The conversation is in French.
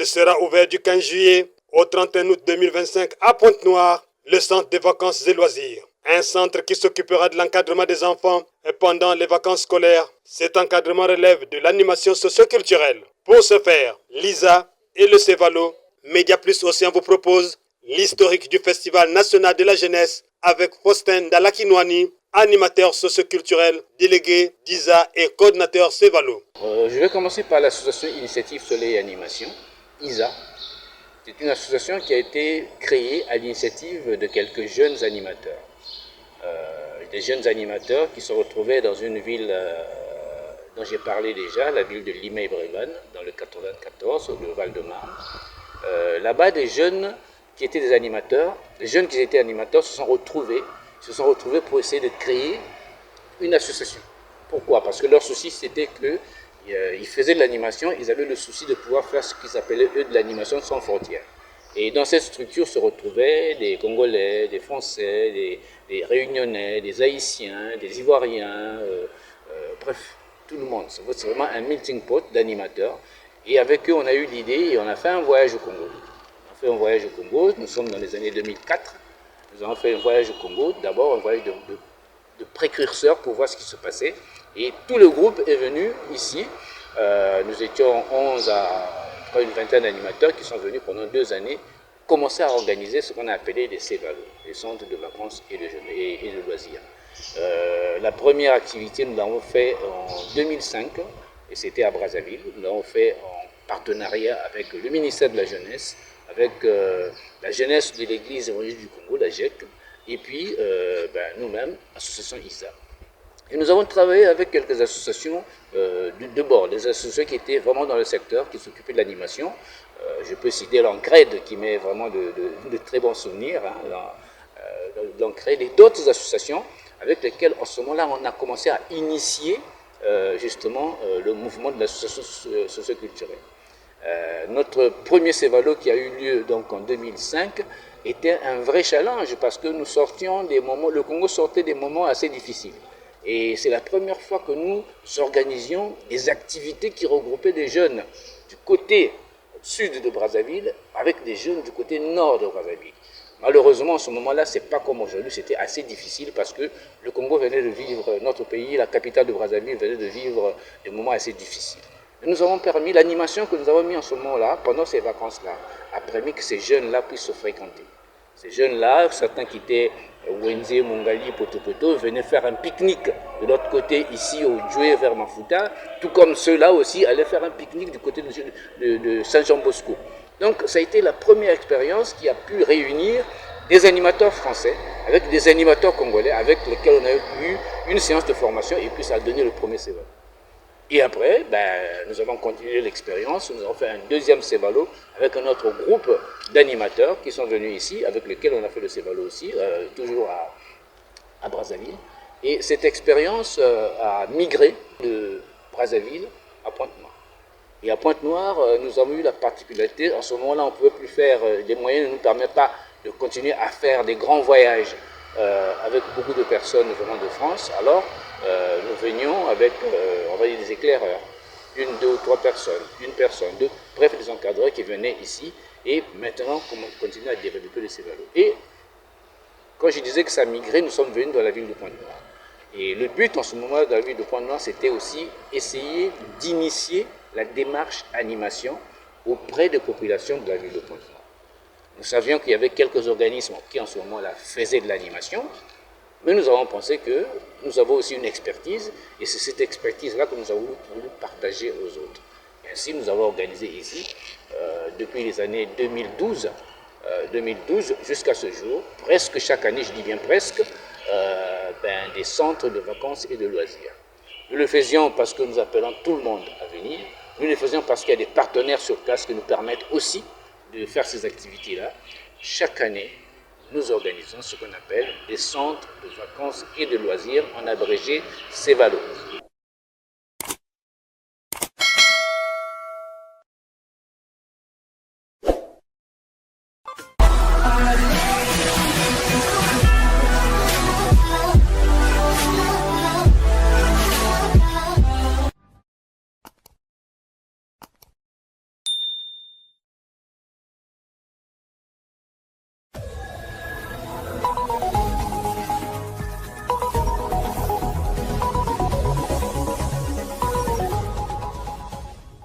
sera ouvert du 15 juillet au 31 août 2025 à Pointe-Noire, le centre des vacances et loisirs. Un centre qui s'occupera de l'encadrement des enfants pendant les vacances scolaires. Cet encadrement relève de l'animation socio-culturelle. Pour ce faire, l'ISA et le Cevalo, Média Plus Océan vous propose l'historique du Festival national de la jeunesse avec Faustin Dalakinwani, animateur socio-culturel, délégué d'ISA et coordinateur Cevalo. Je vais commencer par l'association Initiative Soleil et Animation, ISA. C'est une association qui a été créée à l'initiative de quelques jeunes animateurs. Des jeunes animateurs qui se retrouvaient dans une ville dont j'ai parlé déjà, la ville de Limay-Brévannes, dans le 94, le Val-de-Marne. Là-bas, des jeunes qui étaient des animateurs, des jeunes qui étaient animateurs se sont retrouvés pour essayer de créer une association. Pourquoi? Parce que leur souci, c'était qu'ils faisaient de l'animation, ils avaient le souci de pouvoir faire ce qu'ils appelaient, eux, de l'animation sans frontières. Et dans cette structure se retrouvaient des Congolais, des Français, des Réunionnais, des Haïtiens, des Ivoiriens, bref, tout le monde. C'est vraiment un melting pot d'animateurs. Et avec eux, on a eu l'idée et on a fait un voyage au Congo. On a fait un voyage au Congo, nous sommes dans les années 2004. Nous avons fait un voyage au Congo, d'abord un voyage de précurseurs pour voir ce qui se passait. Et tout le groupe est venu ici. Nous étions 11 à une vingtaine d'animateurs qui sont venus pendant 2 années commencer à organiser ce qu'on a appelé des Cevalo, les centres de vacances et de loisirs. La première activité, nous l'avons fait en 2005 et c'était à Brazzaville. Nous l'avons fait en partenariat avec le ministère de la Jeunesse, avec la jeunesse de l'Église évangélique du Congo, la GEC, et puis nous-mêmes, l'association ISA. Et nous avons travaillé avec quelques associations de bord, des associations qui étaient vraiment dans le secteur, qui s'occupaient de l'animation. Je peux citer l'Encred, qui met vraiment de très bons souvenirs, l'Encred, et d'autres associations avec lesquelles, en ce moment-là, on a commencé à initier justement le mouvement de l'association socioculturelle. Notre premier Cevalo qui a eu lieu donc en 2005 était un vrai challenge parce que nous sortions des moments, le Congo sortait des moments assez difficiles. Et c'est la première fois que nous organisions des activités qui regroupaient des jeunes du côté sud de Brazzaville avec des jeunes du côté nord de Brazzaville. Malheureusement, en ce moment-là, ce n'est pas comme aujourd'hui, c'était assez difficile parce que le Congo venait de vivre, notre pays, la capitale de Brazzaville venait de vivre des moments assez difficiles. Et nous avons permis, l'animation que nous avons mis en ce moment-là, pendant ces vacances-là, a permis que ces jeunes-là puissent se fréquenter. Ces jeunes-là, certains qui étaient Wenze, Mongali, Poto, venaient faire un pique-nique de l'autre côté, ici au Djoué vers Mafuta, tout comme ceux-là aussi allaient faire un pique-nique du côté de Saint-Jean-Bosco. Donc ça a été la première expérience qui a pu réunir des animateurs français avec des animateurs congolais avec lesquels on a eu une séance de formation et puis ça a donné le premier Cevalo. Et après, nous avons continué l'expérience, nous avons fait un deuxième Cevalo avec un autre groupe d'animateurs qui sont venus ici, avec lesquels on a fait le Cevalo aussi, toujours à Brazzaville. Et cette expérience a migré de Brazzaville à Pointe-Noire. Et à Pointe-Noire, nous avons eu la particularité, en ce moment-là, on ne pouvait plus faire, les moyens ne nous permettent pas de continuer à faire des grands voyages avec beaucoup de personnes venant de France. Alors, nous venions avec, on va dire, des éclaireurs, 1, 2 ou 3 personnes, une personne, deux, bref, des encadreurs qui venaient ici. Et maintenant, on continue à développer le Cevalo. Et quand je disais que ça migrait, nous sommes venus dans la ville de Pointe-Noire. Et le but en ce moment dans la ville de Pointe-Noire, c'était aussi essayer d'initier la démarche animation auprès des populations de la ville de Pointe-Noire. Nous savions qu'il y avait quelques organismes qui en ce moment-là faisaient de l'animation, mais nous avons pensé que nous avons aussi une expertise, et c'est cette expertise-là que nous avons voulu partager aux autres. Et ainsi, nous avons organisé ici, depuis les années 2012 jusqu'à ce jour, presque chaque année, je dis bien presque, des centres de vacances et de loisirs. Nous le faisions parce que nous appelons tout le monde à venir. Nous le faisions parce qu'il y a des partenaires sur place qui nous permettent aussi de faire ces activités-là. Chaque année, nous organisons ce qu'on appelle des centres de vacances et de loisirs, en abrégé Cevalo.